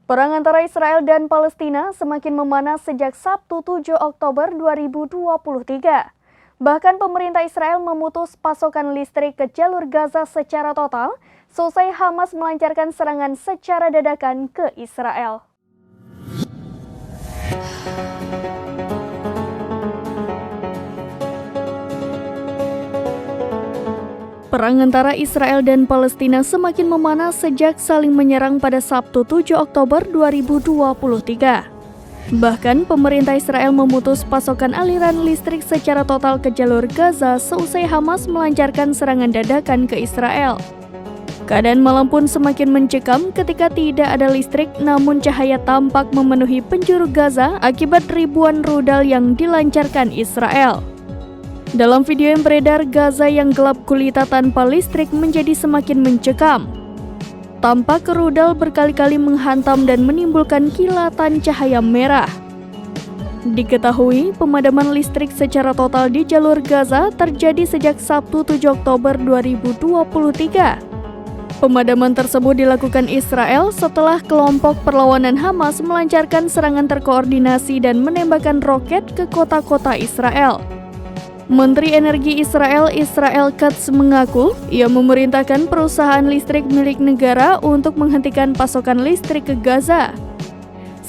Perang antara Israel dan Palestina semakin memanas sejak Sabtu 7 Oktober 2023. Bahkan pemerintah Israel memutus pasokan listrik ke jalur Gaza secara total, selesai Hamas melancarkan serangan secara dadakan ke Israel. Perang antara Israel dan Palestina semakin memanas sejak saling menyerang pada Sabtu 7 Oktober 2023. Bahkan pemerintah Israel memutus pasokan aliran listrik secara total ke jalur Gaza seusai Hamas melancarkan serangan dadakan ke Israel. Keadaan malam pun semakin mencekam ketika tidak ada listrik, namun cahaya tampak memenuhi penjuru Gaza akibat ribuan rudal yang dilancarkan Israel. Dalam video yang beredar, Gaza yang gelap gulita tanpa listrik menjadi semakin mencekam. Tampak rudal berkali-kali menghantam dan menimbulkan kilatan cahaya merah. Diketahui, pemadaman listrik secara total di jalur Gaza terjadi sejak Sabtu 7 Oktober 2023. Pemadaman tersebut dilakukan Israel setelah kelompok perlawanan Hamas melancarkan serangan terkoordinasi dan menembakkan roket ke kota-kota Israel. Menteri Energi Israel Katz mengaku ia memerintahkan perusahaan listrik milik negara untuk menghentikan pasokan listrik ke Gaza,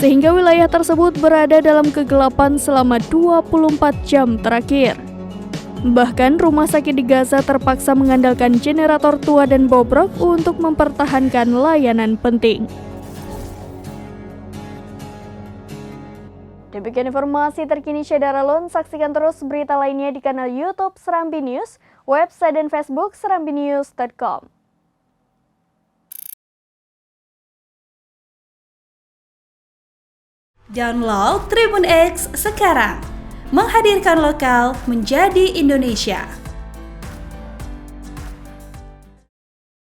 sehingga wilayah tersebut berada dalam kegelapan selama 24 jam terakhir. Bahkan rumah sakit di Gaza terpaksa mengandalkan generator tua dan bobrok untuk mempertahankan layanan penting. Demikian informasi terkini Syedara Lun. Saksikan terus berita lainnya di kanal YouTube Serambi News, website dan Facebook serambinews.com. Download Tribun X sekarang, menghadirkan lokal menjadi Indonesia.